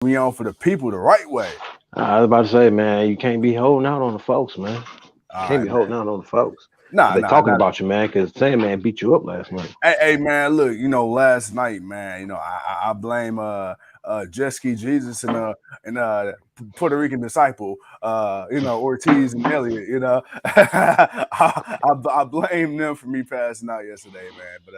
We on for the people the right way. I was about to say, man, you can't be holding out on the folks, man. All Can't right, be man. holding out on the folks. Nah, They nah, talking not. about you, man, because Sandman beat you up last night. Hey, man, look, last night, man, I blame Jet Ski Jesus and Puerto Rican disciple, Ortiz and Elliott, I blame them for me passing out yesterday, man. But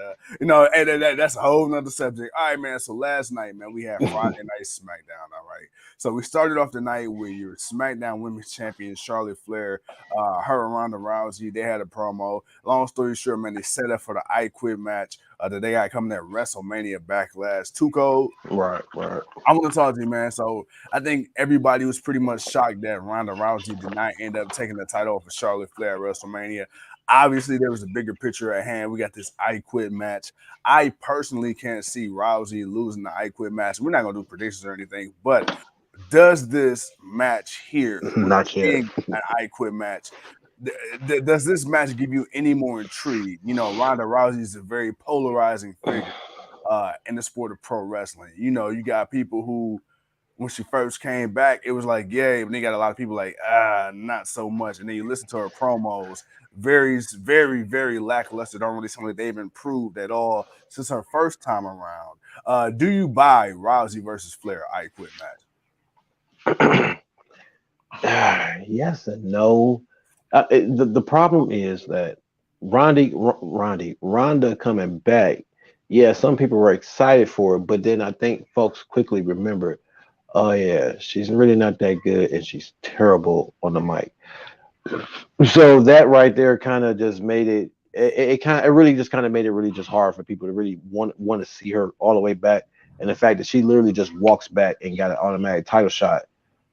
hey, that's a whole nother subject. All right, man. So last night, man, we had Friday Night Smackdown. All right. So we started off the night with your SmackDown Women's Champion Charlotte Flair, her and Ronda Rousey. They had a promo. Long story short, man, they set up for the I Quit match that they got coming at WrestleMania Backlash. Too cold. Right, right. I want to talk to you, man. So I think everybody was pretty much shocked that Ronda Rousey did not end up taking the title off of Charlotte Flair at WrestleMania. Obviously, there was a bigger picture at hand. We got this I Quit match. I personally can't see Rousey losing the I Quit match. We're not gonna do predictions or anything, but does this match here, with Not yet. being an I Quit match, does this match give you any more intrigue? Ronda Rousey is a very polarizing figure in the sport of pro wrestling. You got people who, when she first came back, it was like, yay, but then you got a lot of people like, not so much. And then you listen to her promos, very, very, very lackluster. Don't really seem like they've improved at all since her first time around. Do you buy Rousey versus Flair I Quit match? Yes and no. The problem is that Ronda coming back. Yeah, some people were excited for it, but then I think folks quickly remembered, oh yeah, she's really not that good, and she's terrible on the mic. So that right there kind of just made it. It really just kind of made it really just hard for people to really want to see her all the way back, and the fact that she literally just walks back and got an automatic title shot,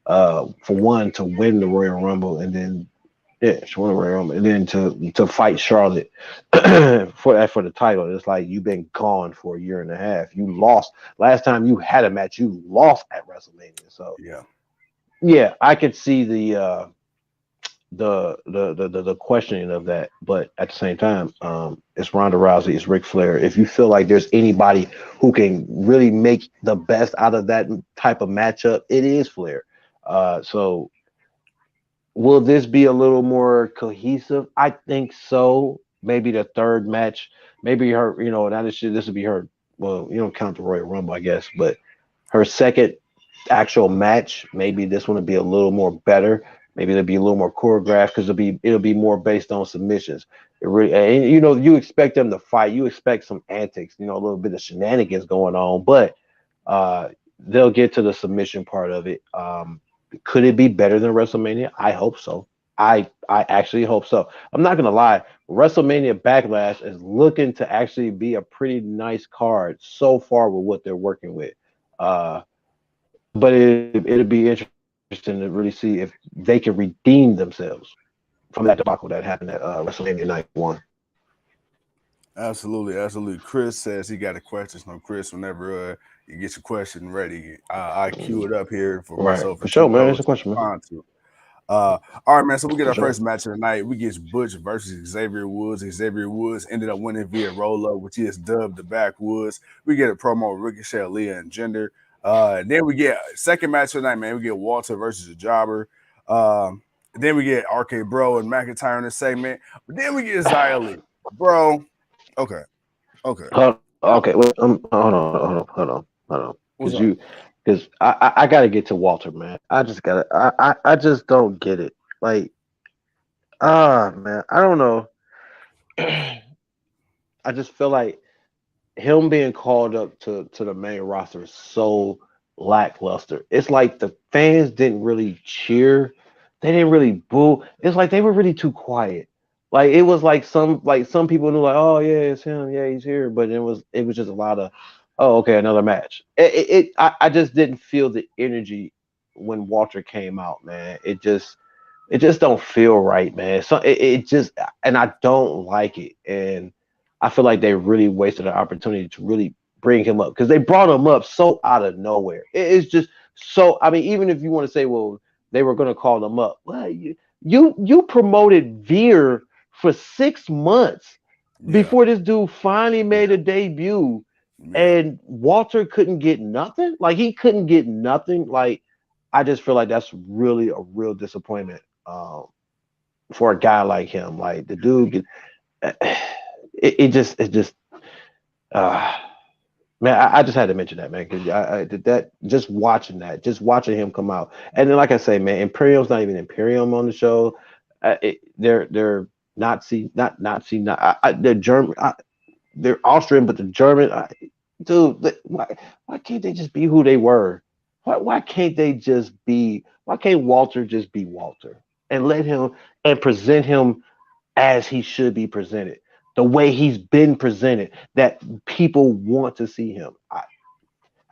for one to win the Royal Rumble, and then yeah, she won the Royal Rumble, and then to fight Charlotte for the title. It's like you've been gone for a year and a half. You lost last time you had a match. You lost at WrestleMania. So Yeah. yeah, I could see the questioning of that, but at the same time, it's Ronda Rousey, it's Ric Flair. If you feel like there's anybody who can really make the best out of that type of matchup, it is Flair. So will this be a little more cohesive? I think so. Maybe the third match, maybe her, now this would be her. Well, you don't count the Royal Rumble, I guess, but her second actual match, maybe this one would be a little more better. Maybe it'll be a little more choreographed because it'll be more based on submissions. It really, and, you expect them to fight. You expect some antics, a little bit of shenanigans going on, but they'll get to the submission part of it. Could it be better than WrestleMania? I hope so. I actually hope so. I'm not gonna lie. WrestleMania Backlash is looking to actually be a pretty nice card so far with what they're working with. Uh, but it'll be interesting to really see if they can redeem themselves from that debacle that happened at WrestleMania Night One. Absolutely, absolutely. Chris says he got a question. So Chris, whenever you get your question ready, I queue it up here for Right, myself for and Two sure, man. It's Codes a to question, man. respond to. All right, man. So we get For our sure. first match of the night. We get Butch versus Xavier Woods. Xavier Woods ended up winning via roll up, which is dubbed the Backwoods. We get a promo with Ricochet, Leah, and Jinder. Then we get second match of the night, man. We get Walter versus the Jobber. Then we get RK Bro and McIntyre in this segment. But then we get Xia Li. Bro, okay, okay. Okay, wait, hold on, What's because up? I gotta get to Walter, man. I just don't get it. Like, man, I don't know. I just feel like him being called up to the main roster is so lackluster. It's like the fans didn't really cheer, they didn't really boo. It's like they were really too quiet. Like it was like some people knew like, oh yeah, it's him, yeah, he's here, but it was just a lot of, oh okay, another match. I just didn't feel the energy when Walter came out, man. It just don't feel right, man. So it just, and I don't like it, and I feel like they really wasted an opportunity to really bring him up because they brought him up so out of nowhere. It's just so. I mean, even if you want to say, well, they were going to call him up, well, you promoted Veer for 6 months Yeah, before this dude finally yeah, made a debut, Yeah. and Walter couldn't get nothing. Like he couldn't get nothing. Like I just feel like that's really a real disappointment for a guy like him. Like the dude, it just uh, man. I just had to mention that, man, because I did that just watching that, just watching him come out, and then like I say, man, Imperium's not even Imperium on the show. They're Nazi, not Nazi, they're German. They're Austrian, but the German, dude, why can't they just be who they were? Why can't they just be? Why can't Walter just be Walter and let him and present him as he should be presented, the way he's been presented, that people want to see him? I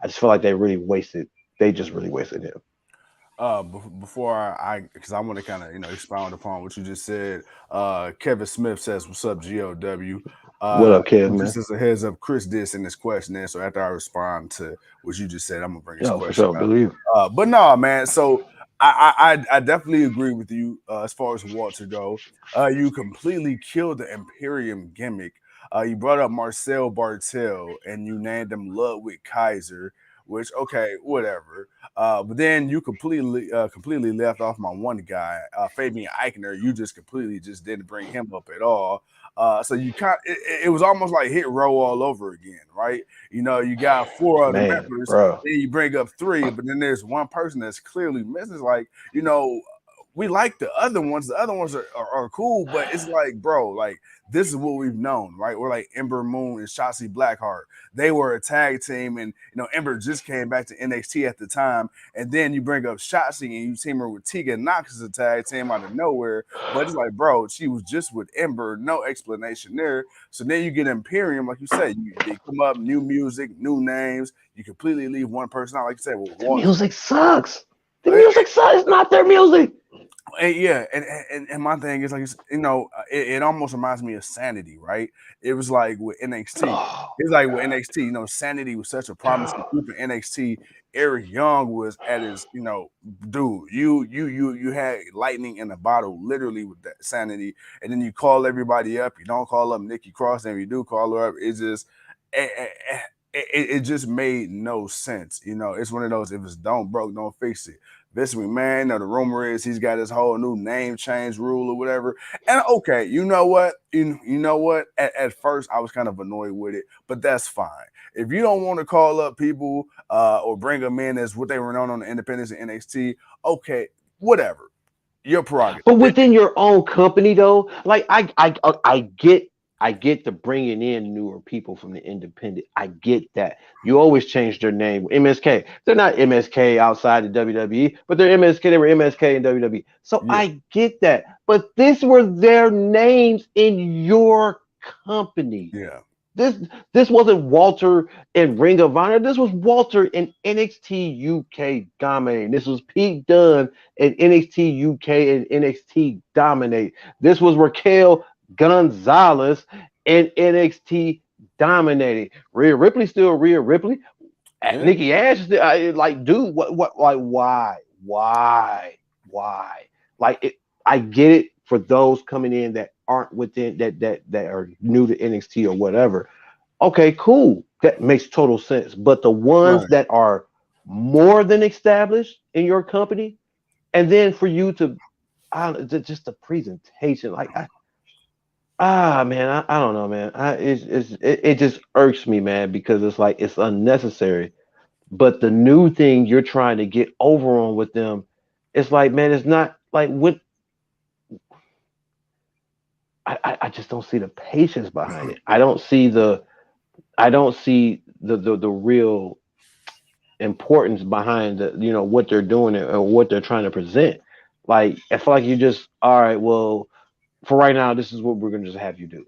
just feel like they really wasted. They just really wasted him. Before because I want to kind of expound upon what you just said. Kevin Smith says, "What's up, GOW?" What up, Kev, And man? just as a heads up, Chris did send this question in, so after I respond to what you just said, I'm gonna bring his Yo, for question sure, up. believe. But no, man. So I definitely agree with you as far as Walter go. You completely killed the Imperium gimmick. You brought up Marcel Bartel and you named him Ludwig Kaiser, which okay, whatever. But then you completely left off my one guy, Fabian Eichner. You just completely just didn't bring him up at all. So you it was almost like hit row all over again, right? You got four other Man, members, bro. then you bring up three, but then there's one person that's clearly missing. It's like, we like the other ones. The other ones are cool, but it's like, bro, like this is what we've known, right? We're like Ember Moon and Shotzi Blackheart. They were a tag team, and Ember just came back to NXT at the time. And then you bring up Shotzi and you team her with Tegan Knox as a tag team out of nowhere. But it's like, bro, she was just with Ember, no explanation there. So then you get Imperium, like you said, they come up, new music, new names. You completely leave one person out, like you said, with The Walter. music sucks. The music sucks. It's not their music. Yeah, and my thing is like it almost reminds me of Sanity, right? It was like with NXT. It's like with NXT, Sanity was such a promising group in NXT. Eric Young was at his, dude, you had lightning in a bottle, literally with that Sanity, and then you call everybody up. You don't call up Nikki Cross, and if you do call her up, it's just it just made no sense. It's one of those, if it's don't broke, don't fix it. Vince McMahon, the rumor is he's got his whole new name change rule or whatever. And okay, you know what? You know what? At first, I was kind of annoyed with it, but that's fine. If you don't want to call up people or bring them in as what they were known on the Independence and NXT, okay, whatever. Your prerogative. But within your own company, though, like I get the bringing in newer people from the independent. I get that. You always change their name. MSK. They're not MSK outside the WWE, but they're MSK. They were MSK in WWE. So Yeah, I get that. But these were their names in your company. yeah, This wasn't Walter in Ring of Honor. This was Walter in NXT UK Dominate. This was Pete Dunne in NXT UK and NXT Dominate. This was Raquel Gonzalez in NXT Dominating. Rhea Ripley still Rhea Ripley. yeah. Nikki Ash, like, dude, what, like, why? Like, I get it for those coming in that aren't within that are new to NXT or whatever. Okay, cool, that makes total sense. But the ones Right. that are more than established in your company, and then for you to, just the presentation, like, man, I don't know, man. It just irks me, man, because it's like it's unnecessary. But the new thing you're trying to get over on with them, it's like, man, it's not like what I just don't see the patience behind it. I don't see the real importance behind what they're doing or what they're trying to present. Like, I feel like you just, all right, well, for right now, this is what we're gonna just have you do.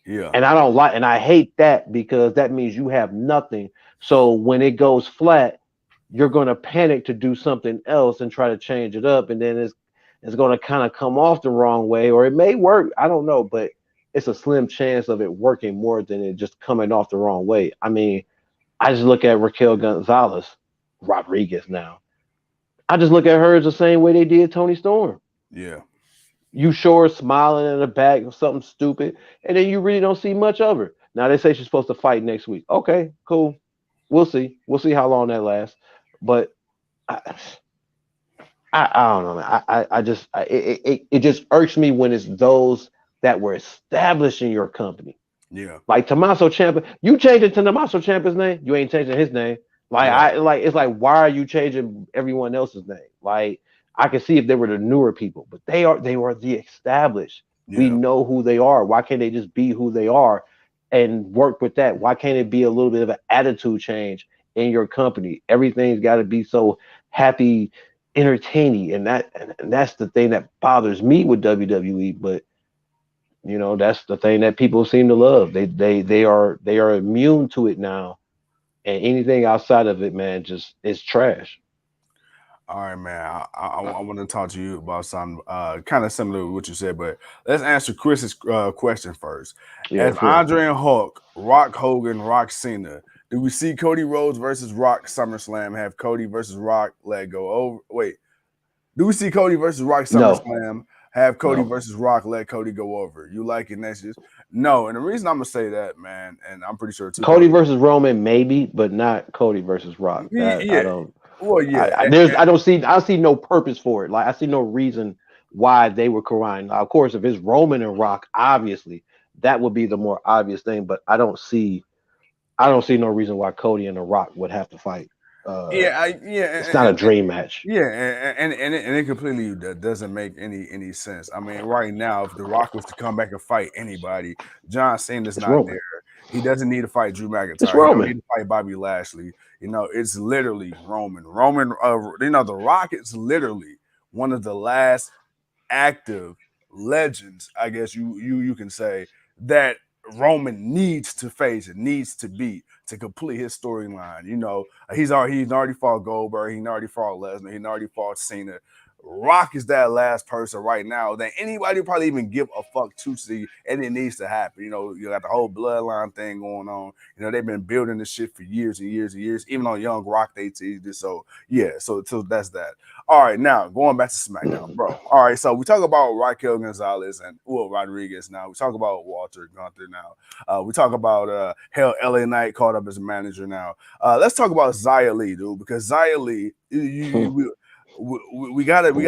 Yeah. And I don't like, and I hate that, because that means you have nothing. So when it goes flat, you're going to panic to do something else and try to change it up, and then it's going to kind of come off the wrong way, or it may work. I don't know, but it's a slim chance of it working more than it just coming off the wrong way. I mean, I just look at Raquel Gonzalez Rodriguez now. I just look at her as the same way they did Tony Storm. Yeah. You show her smiling in the back of something stupid, and then you really don't see much of her. Now they say she's supposed to fight next week. Okay, cool. We'll see. We'll see how long that lasts. But I, I don't know, man. It just irks me when it's those that were established in your company. Yeah. Like Tommaso Ciampa, you changing to Tommaso Ciampa's name, you ain't changing his name. Like Right. it's like why are you changing everyone else's name? Like I can see if they were the newer people, but they were the established. We Yeah. know who they are. Why can't they just be who they are and work with that? Why can't it be a little bit of an attitude change in your company? Everything's got to be so happy, entertaining, and that's the thing that bothers me with WWE. But that's the thing that people seem to love. They are immune to it now, and anything outside of it, man, just is trash. All right, man. I want to talk to you about something kind of similar to what you said, but let's answer Chris's question first. Yeah, As cool. Andre and Hulk, Rock Hogan, Rock Cena, do we see Cody Rhodes versus Rock SummerSlam? Have Cody versus Rock let go over? Wait, do we see Cody versus Rock No, SummerSlam? Have Cody no. versus Rock let Cody go over? You like it next year? No, and the reason I'm gonna say that, man, and I'm pretty sure too, Cody Cody. versus Roman, maybe, but not Cody versus Rock. That I Yeah, don't. well, yeah, I see no purpose for it. Like I see no reason why they were colliding. Now, of course, if it's Roman and Rock, obviously that would be the more obvious thing. But I don't see no reason why Cody and the Rock would have to fight. Uh, it's not a dream match. Yeah, and it completely doesn't make any sense. I mean, right now, if The Rock was to come back and fight anybody, John Cena's It's not there. Roman. He doesn't need to fight Drew It's McIntyre. He don't need Roman. to fight Bobby Lashley. It's literally Roman. The Rock is literally one of the last active legends, I guess you can say, that Roman needs to face and needs to beat to complete his storyline. He's already fought Goldberg, he already fought Lesnar, he already fought Cena. Rock is that last person right now that anybody probably even give a fuck to see, and it needs to happen. You got the whole bloodline thing going on. They've been building this shit for years and years and years. Even on Young Rock, they teased it. So yeah, so that's that. All right, now going back to SmackDown, bro. All right, so we talk about Raquel Gonzalez and Rodriguez. Now we talk about Walter Gunther. Now we talk about hell LA Knight caught up as a manager. Now let's talk about Xia Li, dude, because Xia Li, we got Why?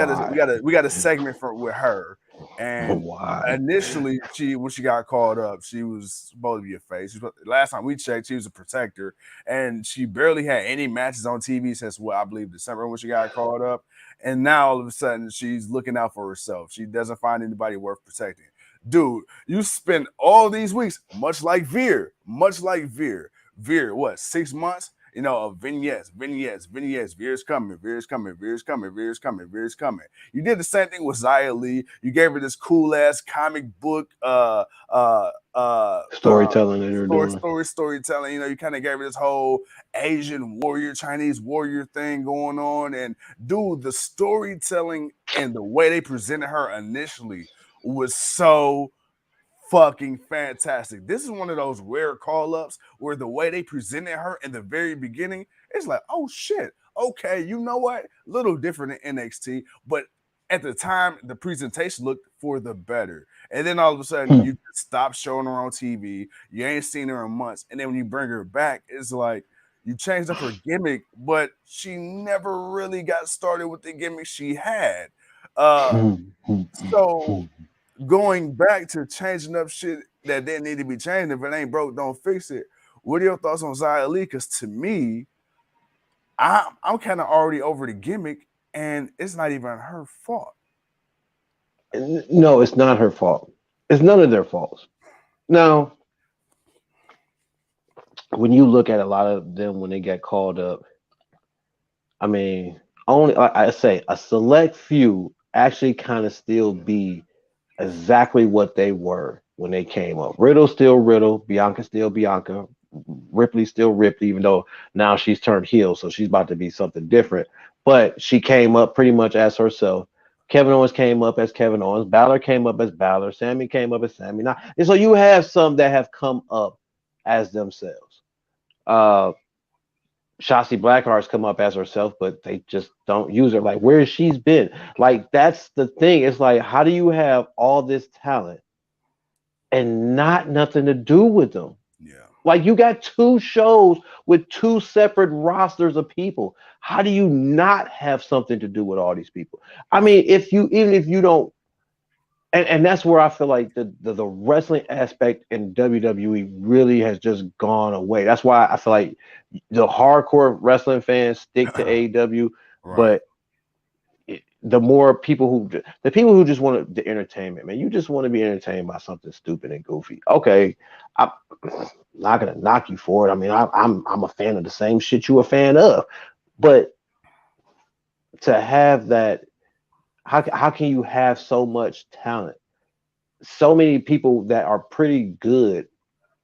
a segment with her. And Why? initially, when she got called up, she was supposed to be a face. Last time we checked, she was a protector, and she barely had any matches on TV since I believe December when she got called up. And now all of a sudden, she's looking out for herself. She doesn't find anybody worth protecting. Dude, you spent all these weeks, much like Veer. Veer, what, 6 months? Of vignettes. Veer's coming. You did the same thing with Xia Li. You gave her this cool ass comic book Storytelling that they're doing. storytelling. You kind of gave her this whole Asian warrior, Chinese warrior thing going on. And dude, the storytelling and the way they presented her initially was so fucking fantastic. This is one of those rare call-ups where the way they presented her in the very beginning, it's like, oh shit, okay, you know what? A little different in NXT, but at the time, the presentation looked for the better. And then all of a sudden, you stop showing her on TV. You ain't seen her in months. And then when you bring her back, it's like you changed up her gimmick, but she never really got started with the gimmick she had. So going back to changing up shit that didn't need to be changed, if it ain't broke, don't fix it. What are your thoughts on Xia Li? Because to me, I'm kind of already over the gimmick, and it's not even her fault. No, it's not her fault. It's none of their faults. Now, when you look at a lot of them when they get called up, I mean, only like I say a select few actually kind of still be exactly what they were when they came up. Riddle still Riddle, Bianca still Bianca, Ripley still Ripley, even though now she's turned heel, so she's about to be something different. But she came up pretty much as herself. Kevin Owens came up as Kevin Owens. Balor came up as Balor. Sami came up as Sami. Now, and so you have some that have come up as themselves. Uh, Shotzi Blackheart's come up as herself, but they just don't use her. Like where she's been. Like that's the thing. It's like, how do you have all this talent and not nothing to do with them? Like you got two shows with two separate rosters of people. How do you not have something to do with all these people? I mean, if you even if you don't, and that's where I feel like the wrestling aspect in WWE really has just gone away. That's why I feel like the hardcore wrestling fans stick to AEW, Right. but the more people the people who just want the entertainment, man, you just want to be entertained by something stupid and goofy. Okay, I'm not gonna knock you for it. I mean, I'm a fan of the same shit you a fan of, but to have that, how can you have so much talent, so many people that are pretty good,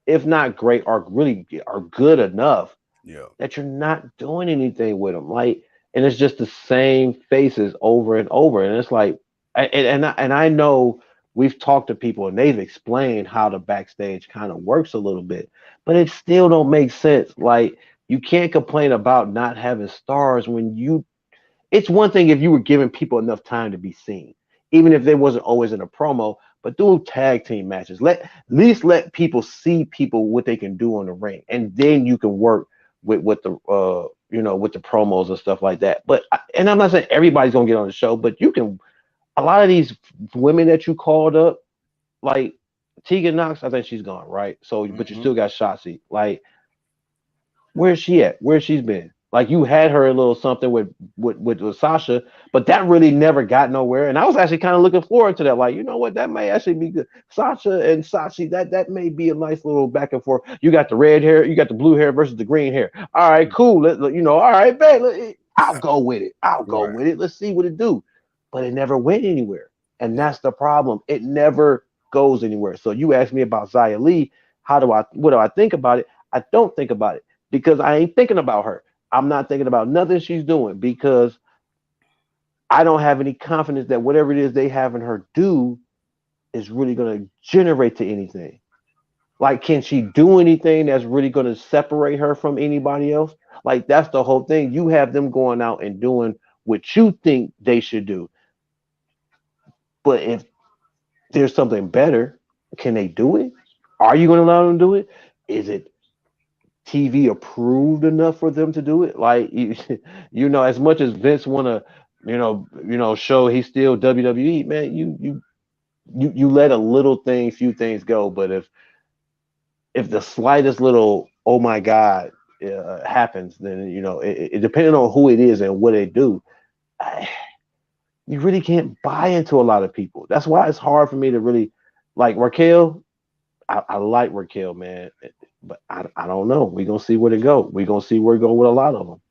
if not great, are good enough Yeah. that you're not doing anything with them. Like, and it's just the same faces over and over. And it's like, and I know we've talked to people and they've explained how the backstage kind of works a little bit, but it still don't make sense. Like, you can't complain about not having stars when you. It's one thing if you were giving people enough time to be seen, even if they wasn't always in a promo. But do tag team matches. At least let people see people what they can do on the ring, and then you can work with the with the promos and stuff like that. But and I'm not saying everybody's gonna get on the show, but you can. A lot of these women that you called up, like Tegan Knox, I think she's gone, right? So, but you still got Shotzi. Like, where's she at? Where she's been? Like, you had her a little something with Sasha, but that really never got nowhere. And I was actually kind of looking forward to that. Like, you know what? That may actually be good. Sasha and Sachi, that may be a nice little back and forth. You got the red hair, you got the blue hair versus the green hair. All right, cool. All right, man. I'll go with it. I'll go Right. with it. Let's see what it do. But it never went anywhere, and Yeah. that's the problem. It never goes anywhere. So you asked me about Xia Li. What do I think about it? I don't think about it because I ain't thinking about her. I'm not thinking about nothing she's doing because I don't have any confidence that whatever it is they having her do is really going to generate to anything. Like, can she do anything that's really going to separate her from anybody else? Like, that's the whole thing. You have them going out and doing what you think they should do. But if there's something better, can they do it? Are you going to allow them to do it? Is it TV approved enough for them to do it? Like, as much as Vince want to, show he's still WWE, man, you let a little thing, few things go. But if the slightest little oh my god happens, then it depending on who it is and what they do, you really can't buy into a lot of people. That's why it's hard for me to really like Raquel. I like Raquel, man, but I don't know. We're gonna see where it go. We're gonna see where it go with a lot of them.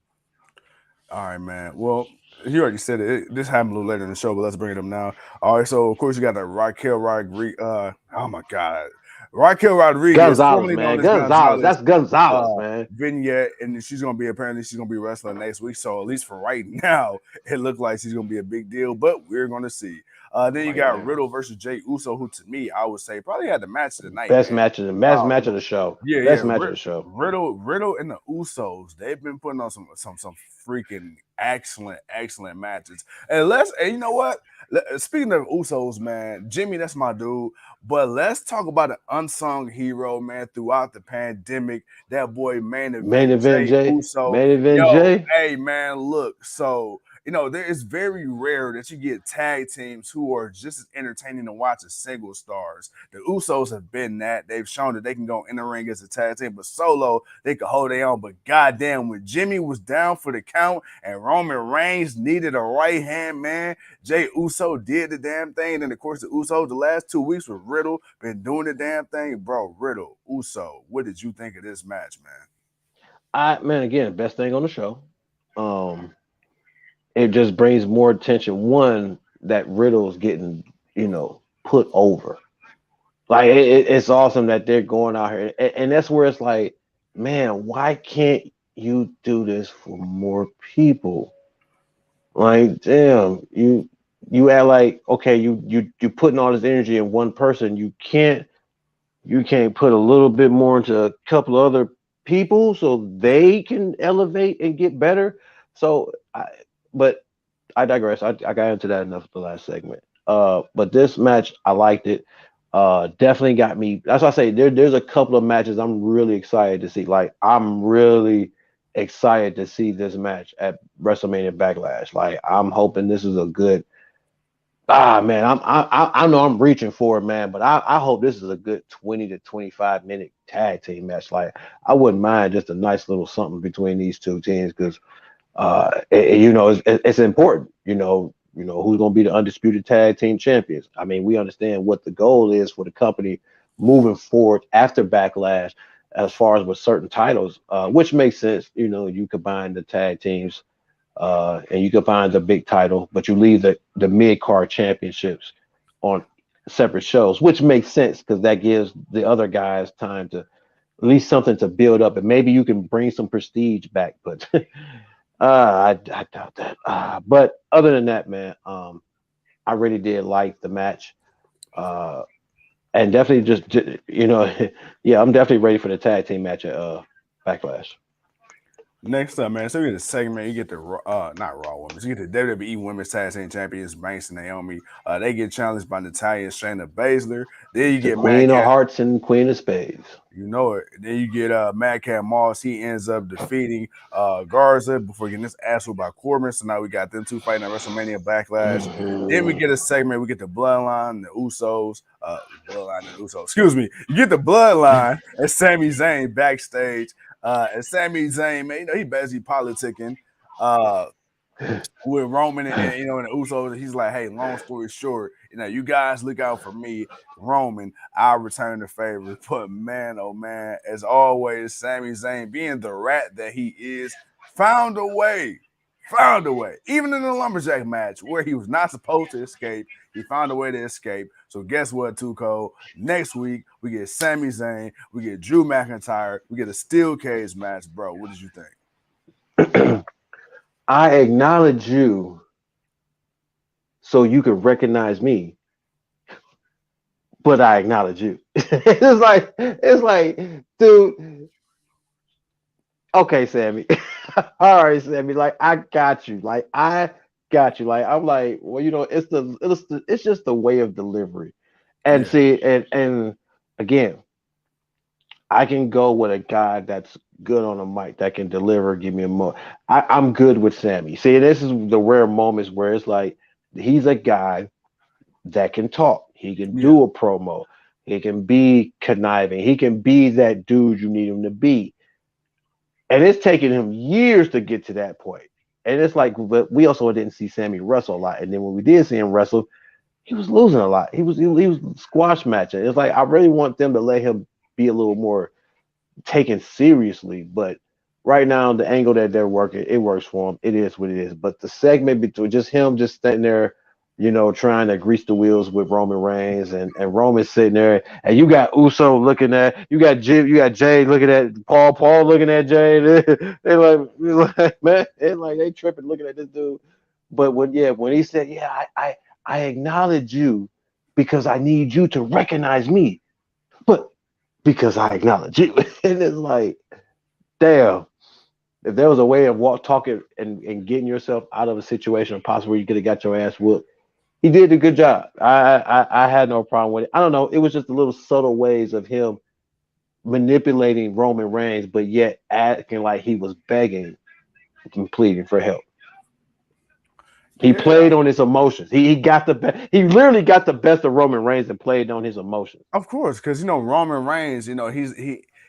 All right, man. Well, you already said it. This happened a little later in the show, but let's bring it up now. All right, so of course you got the Raquel Rodriguez. Oh my God, Raquel Rodriguez, Gonzalez, formerly known man. as Gonzalez. Gonzalez, That's Gonzalez, man. vignette, and she's gonna be wrestling next week. So at least for right now, it looked like she's gonna be a big deal, but we're gonna see. Then you Right got now. Riddle versus Jay Uso, who to me I would say probably had the match of the night, Best man. match of the best match of Um, the show. yeah. Best match of the show. Riddle, and the Usos, they've been putting on some freaking excellent matches. And you know what? Speaking of Usos, man, Jimmy, that's my dude. But let's talk about an unsung hero, man. Throughout the pandemic, that boy main Main event event Jay Jay. Uso. Main event Yo, Jay. hey man, look. So there is very rare that you get tag teams who are just as entertaining to watch as single stars. The Usos have been that. They've shown that they can go in the ring as a tag team, but solo, they can hold their own. But goddamn, when Jimmy was down for the count and Roman Reigns needed a right hand man, Jay Uso did the damn thing. And of course, the Usos, the last 2 weeks with Riddle, been doing the damn thing. Bro, Riddle, Uso, what did you think of this match, man? Again, best thing on the show. Um, it just brings more attention. One, that Riddle's getting, put over. Like it's awesome that they're going out here, and that's where it's like, man, why can't you do this for more people? Like, damn, you act like, okay, you putting all this energy in one person. You can't put a little bit more into a couple of other people so they can elevate and get better. So, but I digress. I got into that enough the last segment. But this match, I liked it. Definitely got me. That's why I say there's a couple of matches I'm really excited to see. Like I'm really excited to see this match at WrestleMania Backlash. Like I'm hoping this is a good. Man, I know I'm reaching for it, man, but I hope this is a good 20 to 25 minute tag team match. Like I wouldn't mind just a nice little something between these two teams because it's important. Who's going to be the undisputed tag team champions. I mean, we understand what the goal is for the company moving forward after Backlash, as far as with certain titles, which makes sense. You combine the tag teams, and you combine the big title, but you leave the mid card championships on separate shows, which makes sense because that gives the other guys time to at least something to build up, and maybe you can bring some prestige back. But I doubt that. But other than that, man, I really did like the match, uh, and definitely yeah, I'm definitely ready for the tag team match at Backlash. Next up, man, so we get the segment. You get the not Raw Women's. You get the WWE Women's Tag Team Champions Banks and Naomi. They get challenged by Natalya and Shayna Baszler. Then you The get Queen of Madcap. Hearts and Queen of Spades. You know it. Then you get Madcap Moss. He ends up defeating Garza before getting his ass whooped by Corbin. So now we got them two fighting at WrestleMania Backlash. Then we get a segment. We get the Bloodline, the Usos. Bloodline and Usos. Excuse me. You get the Bloodline and Sami Zayn backstage. And Sami Zayn, man, he basically politicking with Roman and the Usos. He's like, hey, long story short, you guys look out for me, Roman. I'll return the favor. But man, oh man, as always, Sami Zayn, being the rat that he is, found a way. Found a way. Even in the lumberjack match where he was not supposed to escape, he found a way to escape. So guess what, Tuco? Next week we get Sami Zayn, we get Drew McIntyre, we get a steel cage match, bro. What did you think? I acknowledge you so you can recognize me, but I acknowledge you. it's like, dude. Okay, Sammy. All right, Sammy. Like I got you. Like I got you. Like I'm like, well, it's just the way of delivery. And Yeah. see, and again, I can go with a guy that's good on a mic that can deliver, give me a mo. I'm good with Sammy. See, this is the rare moments where it's like he's a guy that can talk. He can Yeah. do a promo. He can be conniving. He can be that dude you need him to be. And it's taken him years to get to that point. And it's like, but we also didn't see Sammy wrestle a lot. And then when we did see him wrestle, he was losing a lot. He was squash matching. It's like I really want them to let him be a little more taken seriously. But right now, the angle that they're working, it works for him. It is what it is. But the segment between just him just standing there, trying to grease the wheels with Roman Reigns and Roman sitting there, and you got Uso looking at you got Jay looking at Paul looking at Jay. They like man, they tripping looking at this dude. But when he said, yeah, I acknowledge you because I need you to recognize me, but because I acknowledge you, and it's like, damn. If there was a way of talking and getting yourself out of a situation possible where you could have got your ass whooped, he did a good job. I had no problem with it. I don't know. It was just a little subtle ways of him manipulating Roman Reigns, but yet acting like he was begging and pleading for help. He Yeah, played on his emotions. He got the best. He literally got the best of Roman Reigns and played on his emotions. of course, because Roman Reigns,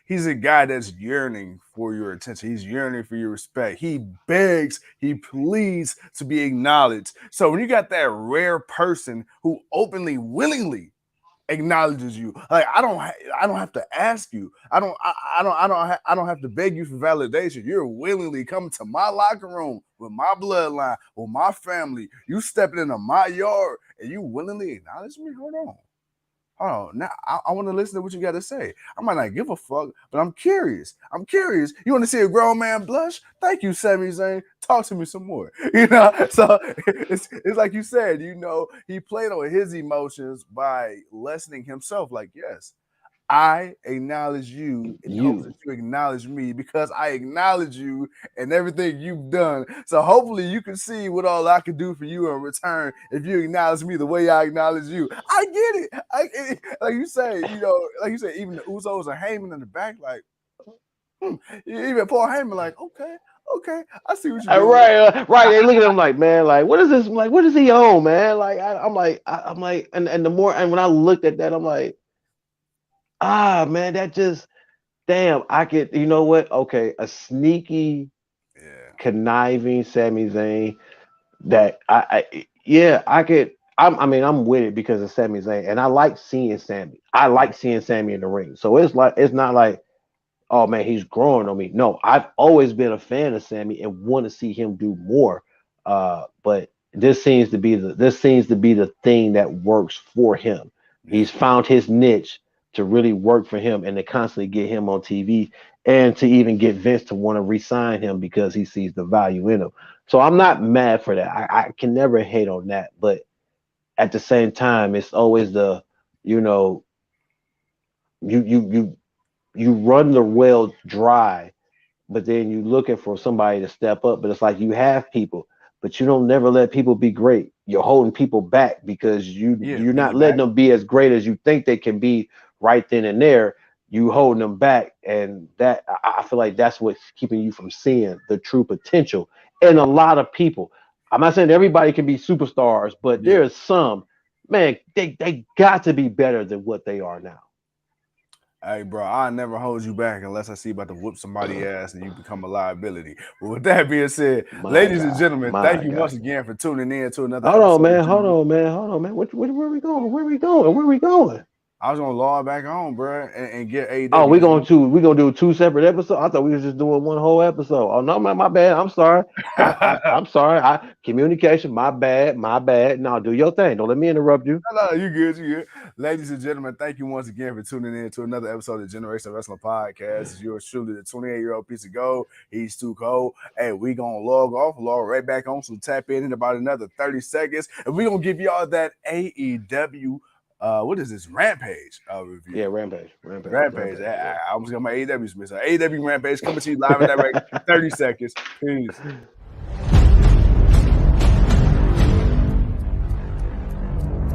he's a guy that's yearning for your attention. He's yearning for your respect. He begs, he pleads to be acknowledged. So when you got that rare person who openly, willingly acknowledges you, like I don't have to ask you. I don't have to beg you for validation. You're willingly coming to my locker room with my bloodline, with my family. You stepping into my yard and you willingly acknowledge me. Hold on. Oh, now I want to listen to what you got to say. I might not give a fuck, but I'm curious. I'm curious. You want to see a grown man blush? Thank you, Sami Zayn. Talk to me some more. So it's like you said. He played on his emotions by lessening himself. Like, yes, I acknowledge you in hopes that You. you acknowledge me because I acknowledge you and everything you've done. So hopefully you can see what all I can do for you in return if you acknowledge me the way I acknowledge you. I get it. Like you say, like you say, even the Usos are Heyman in the back, like, even Paul Heyman, like, okay, I see what you're doing. Right. They look at him like, man, like, what is this? Like, what is he on, man? Like, I'm like, and the more, and when I looked at that, I'm like, man, that just, damn, I could, you know what? Okay, a sneaky, Yeah. conniving Sami Zayn that yeah, I could. I mean, I'm with it because of Sami Zayn, and I like seeing Sami. I like seeing Sami in the ring. So it's not like, oh man, he's growing on me. No, I've always been a fan of Sami and want to see him do more. But this seems to be the thing that works for him. Yeah. He's found his niche to really work for him and to constantly get him on TV and to even get Vince to want to re-sign him because he sees the value in him. So I'm not mad for that. I can never hate on that. But at the same time, it's always the, you know, you you run the well dry, but then you looking for somebody to step up. But it's like you have people, but you don't never let people be great. You're holding people back because Yeah, you're not letting piggyback. them be as great as you think they can be right then and there. You holding them back, and that I feel like that's what's keeping you from seeing the true potential in a lot of people. I'm not saying everybody can be superstars, but Yeah. there's some, man, they got to be better than what they are now. Hey, bro, I never hold you back unless I see you about to whoop somebody ass and you become a liability. But with that being said, My ladies and God, gentlemen, thank my you once God. again for tuning in to another Hold on, episode of man. Hold Generation. on, man. Hold on, man. Where we going? Where we going? Where we going? I was gonna log back on, bro, and get Oh, AEW. we gonna do two separate episodes. I thought we was just doing one whole episode. Oh no, my bad. I'm sorry. I'm sorry. Communication. My bad. My bad. Now do your thing. Don't let me interrupt you. No, you good, you good. Ladies and gentlemen, thank you once again for tuning in to another episode of Generation Wrestling Podcast. It's yours truly, the 28-year-old piece of gold. He's too cold. Hey, we gonna log right back on, so tap in about another 30 seconds, and we gonna give y'all that AEW, what is this, Rampage review. Yeah, Rampage. I was gonna my AEW Smith. So AEW Rampage coming to you live and direct, 30 seconds. Peace.